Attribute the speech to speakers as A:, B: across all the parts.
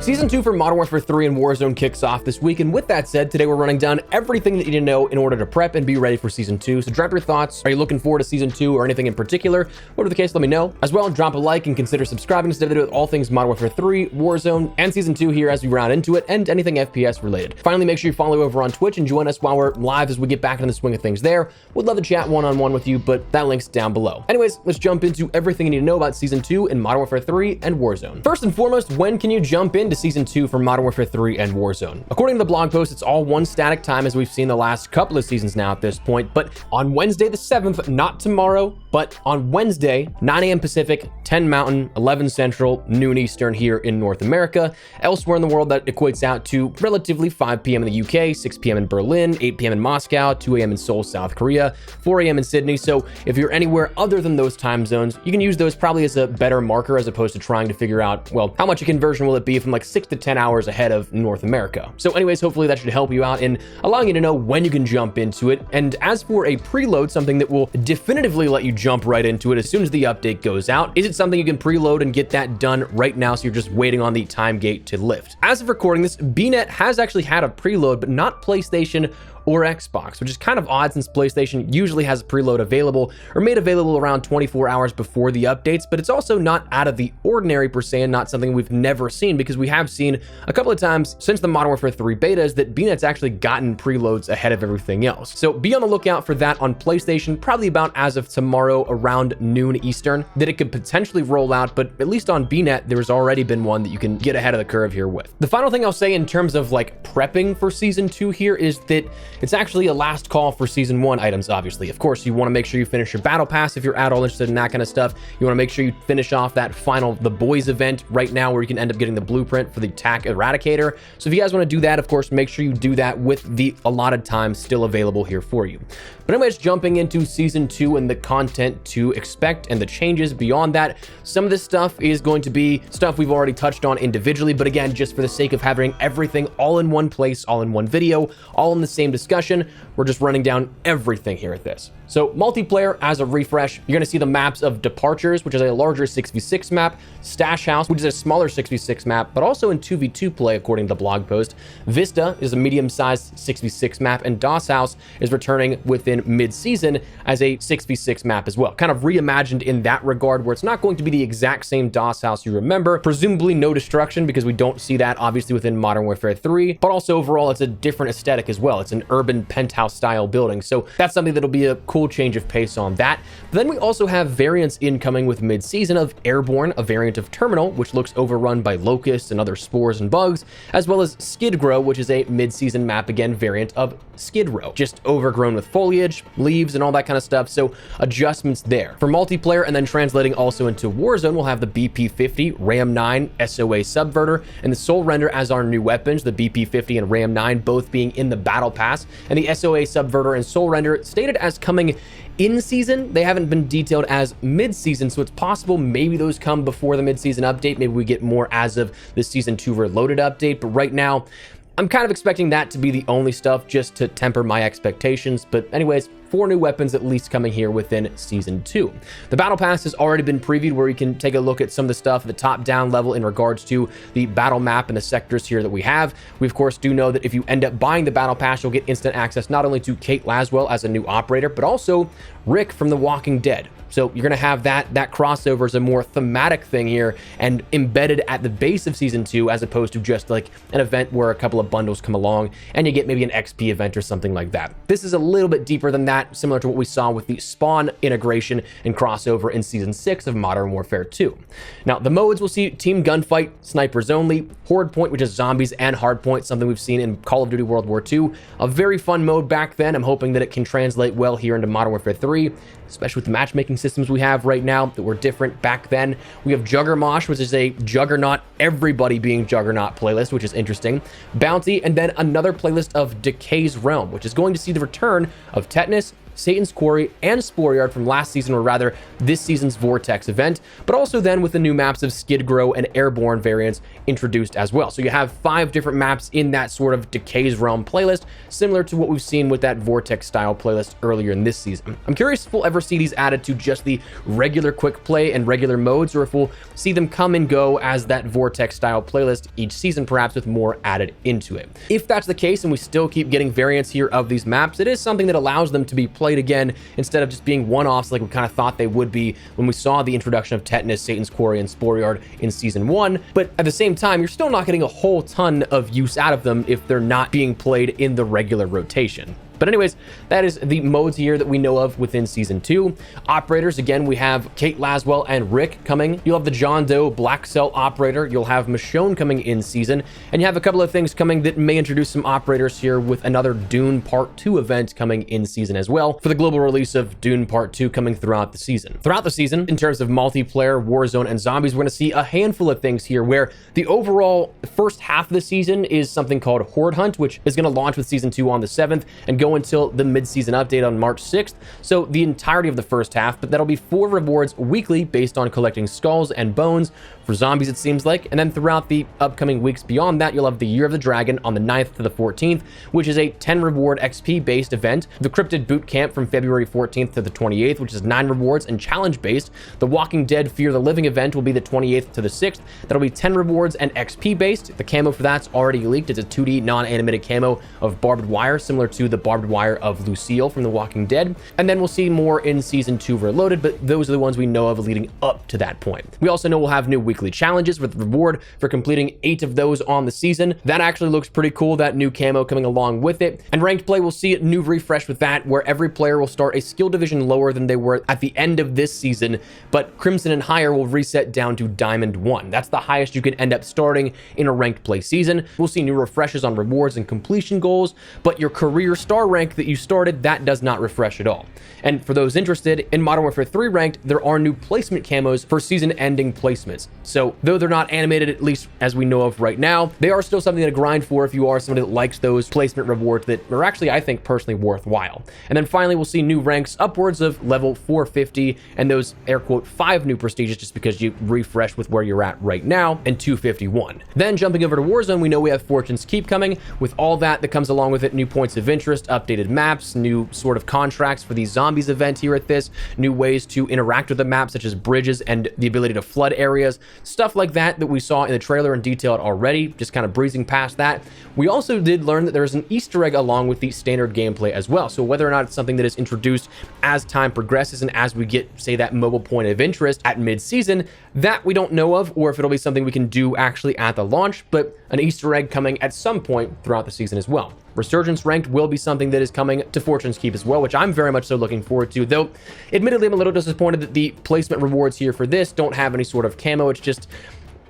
A: Season 2 for Modern Warfare 3 and Warzone kicks off this week, and with that said, today we're running down everything that you need to know in order to prep and be ready for Season 2. So drop your thoughts. Are you looking forward to Season 2 or anything in particular? Whatever the case, let me know. As well, drop a like and consider subscribing to stay up to date with all things Modern Warfare 3, Warzone, and Season 2 here as we round into it, and anything FPS related. Finally, make sure you follow over on Twitch and join us while we're live as we get back into the swing of things there. Would love to chat one-on-one with you, but that link's down below. Anyways, let's jump into everything you need to know about Season 2 in Modern Warfare 3 and Warzone. First and foremost, when can you jump into Season 2 for Modern Warfare 3 and Warzone? According to the blog post, it's all one static time as we've seen the last couple of seasons now at this point, but on Wednesday the 7th, not tomorrow, but on Wednesday, 9 a.m. Pacific, 10 Mountain, 11 Central, noon Eastern here in North America. Elsewhere in the world, that equates out to relatively 5 p.m. in the UK, 6 p.m. in Berlin, 8 p.m. in Moscow, 2 a.m. in Seoul, South Korea, 4 a.m. in Sydney. So if you're anywhere other than those time zones, you can use those probably as a better marker as opposed to trying to figure out, well, how much a conversion will it be from like 6 to 10 hours ahead of North America. So anyways, hopefully that should help you out in allowing you to know when you can jump into it. And as for a preload, something that will definitively let you jump right into it as soon as the update goes out, is it something you can preload and get that done right now so you're just waiting on the time gate to lift? As of recording this, BNet has actually had a preload, but not PlayStation or Xbox, which is kind of odd since PlayStation usually has a preload available or made available around 24 hours before the updates, but it's also not out of the ordinary per se and not something we've never seen because we have seen a couple of times since the Modern Warfare 3 betas that BNet's actually gotten preloads ahead of everything else. So be on the lookout for that on PlayStation, probably about as of tomorrow around noon Eastern, that it could potentially roll out, but at least on BNet, there's already been one that you can get ahead of the curve here with. The final thing I'll say in terms of like prepping for Season 2 here is that it's actually a last call for Season 1 items, obviously. Of course, you want to make sure you finish your battle pass if you're at all interested in that kind of stuff. You want to make sure you finish off that final The Boys event right now where you can end up getting the blueprint for the TAC Eradicator. So if you guys want to do that, of course, make sure you do that with the allotted time still available here for you. But anyways, jumping into Season 2 and the content to expect and the changes beyond that, some of this stuff is going to be stuff we've already touched on individually, but again, just for the sake of having everything all in one place, all in one video, all in the same discussion, we're just running down everything here at this. So multiplayer, as a refresh, you're gonna see the maps of Departures, which is a larger 6v6 map, Stash House, which is a smaller 6v6 map, but also in 2v2 play, according to the blog post. Vista is a medium-sized 6v6 map, and DOS House is returning within mid-season as a 6v6 map as well. Kind of reimagined in that regard, where it's not going to be the exact same DOS House you remember. Presumably no destruction, because we don't see that obviously within Modern Warfare 3, but also overall it's a different aesthetic as well. It's an urban penthouse style building. So that's something that'll be a cool change of pace on that. But then we also have variants incoming with mid-season of Airborne, a variant of Terminal, which looks overrun by locusts and other spores and bugs, as well as Skid Row, which is a mid-season map, again, variant of Skid Row, just overgrown with foliage, leaves, and all that kind of stuff. So adjustments there. For multiplayer, and then translating also into Warzone, we'll have the BP-50, Ram 9, SOA Subverter, and the Soul Render as our new weapons, the BP-50 and Ram 9 both being in the Battle Pass, and the SOA Subverter and Soul Render stated as coming in season. They haven't been detailed as mid-season, so it's possible maybe those come before the mid-season update. Maybe we get more as of the Season 2 Reloaded update, but right now I'm kind of expecting that to be the only stuff just to temper my expectations. But anyways, 4 new weapons at least coming here within Season 2. The Battle Pass has already been previewed, where you can take a look at some of the stuff at the top-down level in regards to the battle map and the sectors here that we have. We, of course, do know that if you end up buying the Battle Pass, you'll get instant access not only to Kate Laswell as a new operator, but also Rick from The Walking Dead. So you're going to have that crossover as a more thematic thing here and embedded at the base of Season 2, as opposed to just like an event where a couple of bundles come along and you get maybe an XP event or something like that. This is a little bit deeper than that, similar to what we saw with the Spawn integration and crossover in Season 6 of Modern Warfare 2. Now, the modes will see Team Gunfight, Snipers Only, Horde Point, which is zombies and hardpoint, something we've seen in Call of Duty World War II. A very fun mode back then. I'm hoping that it can translate well here into Modern Warfare 3, especially with the matchmaking systems we have right now that were different back then. We have Juggermosh, which is a Juggernaut, everybody being Juggernaut playlist, which is interesting. Bounty, and then another playlist of Decay's Realm, which is going to see the return of Tetanus, Tetanus, Satan's Quarry, and Spore from last season, or rather this season's Vortex event, but also then with the new maps of Skid Grow and Airborne variants introduced as well. So you have 5 different maps in that sort of Decay's Realm playlist, similar to what we've seen with that Vortex style playlist earlier in this season. I'm curious if we'll ever see these added to just the regular quick play and regular modes, or if we'll see them come and go as that Vortex style playlist each season, perhaps with more added into it. If that's the case and we still keep getting variants here of these maps, it is something that allows them to be played again instead of just being one-offs like we kind of thought they would be when we saw the introduction of Tetanus, Satan's Quarry, and Spore in season 1. But at the same time, you're still not getting a whole ton of use out of them if they're not being played in the regular rotation. But anyways, that is the modes here that we know of within Season 2. Operators, again, we have Kate Laswell and Rick coming. You'll have the John Doe Black Cell Operator. You'll have Michonne coming in season. And you have a couple of things coming that may introduce some operators here with another Dune Part 2 event coming in season as well, for the global release of Dune Part 2 coming throughout the season. Throughout the season, in terms of multiplayer, Warzone, and zombies, we're going to see a handful of things here where the overall first half of the season is something called Horde Hunt, which is going to launch with Season 2 on the 7th and go until the mid-season update on March 6th. So the entirety of the first half, but that'll be 4 rewards weekly based on collecting skulls and bones for zombies, it seems like. And then throughout the upcoming weeks beyond that, you'll have the Year of the Dragon on the 9th to the 14th, which is a 10 reward XP based event. The Cryptid Boot Camp from February 14th to the 28th, which is 9 rewards and challenge based. The Walking Dead Fear the Living event will be the 28th to the 6th. That'll be 10 rewards and XP based. The camo for that's already leaked. It's a 2D non-animated camo of barbed wire, similar to the barbed wire of Lucille from The Walking Dead. And then we'll see more in Season 2 Reloaded, but those are the ones we know of leading up to that point. We also know we'll have new weekly challenges with reward for completing 8 of those on the season. That actually looks pretty cool, that new camo coming along with it. And ranked play, we'll see a new refresh with that, where every player will start a skill division lower than they were at the end of this season, but Crimson and higher will reset down to Diamond 1. That's the highest you can end up starting in a ranked play season. We'll see new refreshes on rewards and completion goals, but your career star rank that you started, that does not refresh at all. And for those interested, in Modern Warfare 3 ranked, there are new placement camos for season-ending placements. So though they're not animated, at least as we know of right now, they are still something to grind for if you are somebody that likes those placement rewards that are actually, I think, personally worthwhile. And then finally, we'll see new ranks upwards of level 450 and those air quote 5 new prestiges, just because you refresh with where you're at right now, and 251. Then jumping over to Warzone, we know we have Fortune's Keep coming. With all that comes along with it, new points of interest, updated maps, new sort of contracts for the zombies event here at this, new ways to interact with the map, such as bridges and the ability to flood areas, stuff like that we saw in the trailer and detailed already, just kind of breezing past that. We also did learn that there's an Easter egg along with the standard gameplay as well. So whether or not it's something that is introduced as time progresses and as we get, say, that mobile point of interest at mid-season, that we don't know of, or if it'll be something we can do actually at the launch, but an Easter egg coming at some point throughout the season as well. Resurgence ranked will be something that is coming to Fortune's Keep as well, which I'm very much so looking forward to, though admittedly I'm a little disappointed that the placement rewards here for this don't have any sort of camo. It's just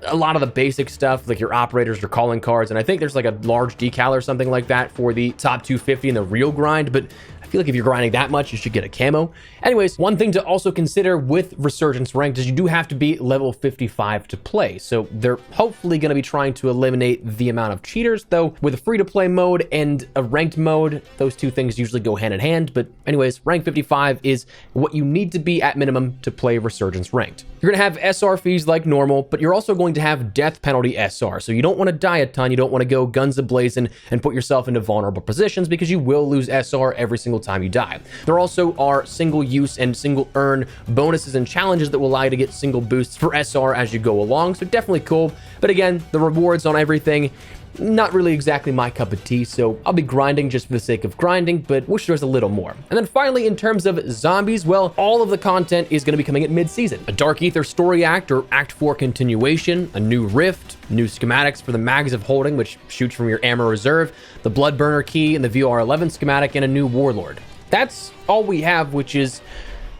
A: a lot of the basic stuff, like your operators, your calling cards, and I think there's like a large decal or something like that for the top 250 in the real grind, but I feel like if you're grinding that much, you should get a camo. Anyways, one thing to also consider with Resurgence ranked is you do have to be level 55 to play. So they're hopefully going to be trying to eliminate the amount of cheaters, though with a free-to-play mode and a ranked mode, those two things usually go hand in hand. But anyways, rank 55 is what you need to be at minimum to play Resurgence ranked. You're going to have SR fees like normal, but you're also going to have death penalty SR. So you don't want to die a ton. You don't want to go guns a-blazing and put yourself into vulnerable positions, because you will lose SR every single time you die. There also are single use and single earn bonuses and challenges that will allow you to get single boosts for SR as you go along. So definitely cool. But again, the rewards on everything, not really exactly my cup of tea, so I'll be grinding just for the sake of grinding, but wish there was a little more. And then finally, in terms of zombies, well, all of the content is going to be coming at mid-season. A Dark Ether story act or Act 4 continuation, a new rift, new schematics for the Mags of Holding, which shoots from your ammo reserve, the Blood Burner key and the VR11 schematic, and a new Warlord. That's all we have, which is,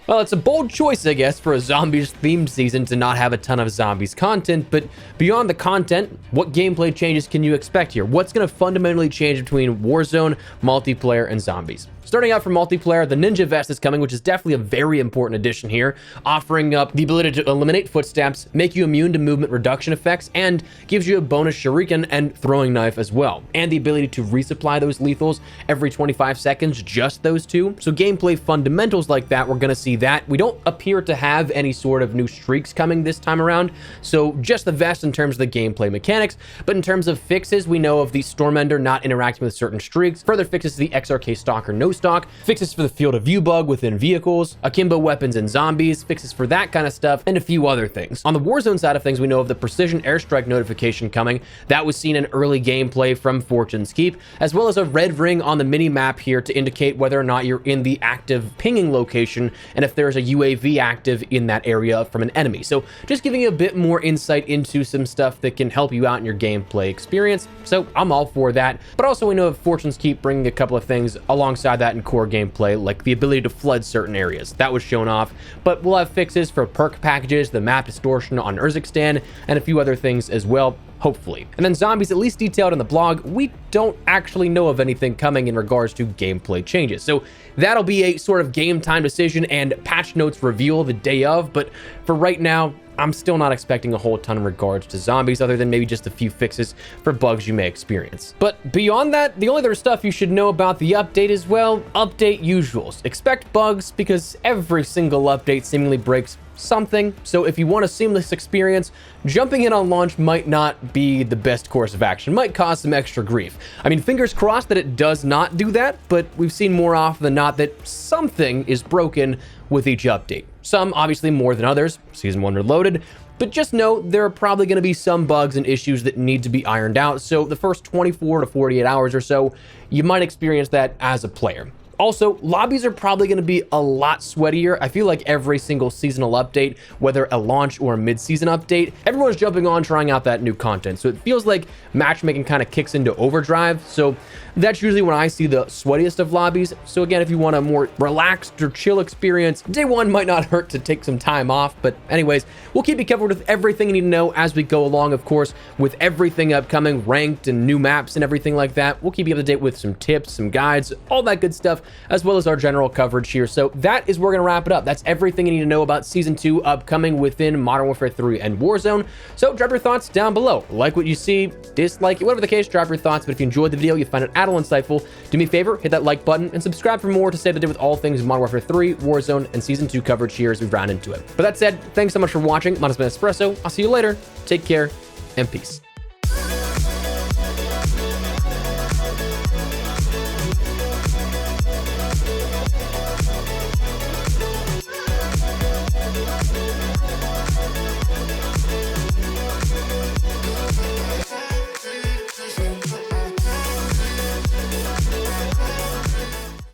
A: well, it's a bold choice, I guess, for a zombies-themed season to not have a ton of zombies content, but beyond the content, what gameplay changes can you expect here? What's going to fundamentally change between Warzone, multiplayer, and zombies? Starting out for multiplayer, the Ninja Vest is coming, which is definitely a very important addition here, offering up the ability to eliminate footsteps, make you immune to movement reduction effects, and gives you a bonus shuriken and throwing knife as well, and the ability to resupply those lethals every 25 seconds, just those two. So gameplay fundamentals like that, we're going to see that. We don't appear to have any sort of new streaks coming this time around, so just the vest in terms of the gameplay mechanics. But in terms of fixes, we know of the Stormender not interacting with certain streaks, further fixes to the XRK Stalker no stock, fixes for the field of view bug within vehicles, akimbo weapons and zombies, fixes for that kind of stuff, and a few other things. On the Warzone side of things, we know of the precision airstrike notification coming. That was seen in early gameplay from Fortune's Keep, as well as a red ring on the mini map here to indicate whether or not you're in the active pinging location and if there's a UAV active in that area from an enemy. So just giving you a bit more insight into some stuff that can help you out in your gameplay experience. So I'm all for that. But also we know of Fortune's Keep bringing a couple of things alongside that in core gameplay, like the ability to flood certain areas. That was shown off, but we'll have fixes for perk packages, the map distortion on Urzikstan, and a few other things as well, hopefully. And then zombies, at least detailed in the blog, we don't actually know of anything coming in regards to gameplay changes. So that'll be a sort of game time decision and patch notes reveal the day of, but for right now, I'm still not expecting a whole ton in regards to zombies, other than maybe just a few fixes for bugs you may experience. But beyond that, the only other stuff you should know about the update is, well, update usuals. Expect bugs, because every single update seemingly breaks something. So if you want a seamless experience, jumping in on launch might not be the best course of action, might cause some extra grief. I mean, fingers crossed that it does not do that, but we've seen more often than not that something is broken with each update. Some obviously more than others, Season 1 Reloaded, but just know there are probably going to be some bugs and issues that need to be ironed out. So the first 24 to 48 hours or so, you might experience that as a player. Also, lobbies are probably going to be a lot sweatier. I feel like every single seasonal update, whether a launch or a mid-season update, everyone's jumping on trying out that new content. So it feels like matchmaking kind of kicks into overdrive. So that's usually when I see the sweatiest of lobbies. So again, if you want a more relaxed or chill experience, day one might not hurt to take some time off. But anyways, we'll keep you covered with everything you need to know as we go along, of course, with everything upcoming, ranked and new maps and everything like that. We'll keep you up to date with some tips, some guides, all that good stuff, as well as our general coverage here. So that is where we're going to wrap it up. That's everything you need to know about Season 2 upcoming within Modern Warfare 3 and Warzone. So drop your thoughts down below. Like what you see, dislike it, whatever the case, drop your thoughts. But if you enjoyed the video, you find it at all insightful, do me a favor, hit that like button and subscribe for more to stay up to date with all things Modern Warfare 3, Warzone, and Season 2 coverage here as we round into it. But that said, thanks so much for watching. My name has been Espresso. I'll see you later. Take care and peace.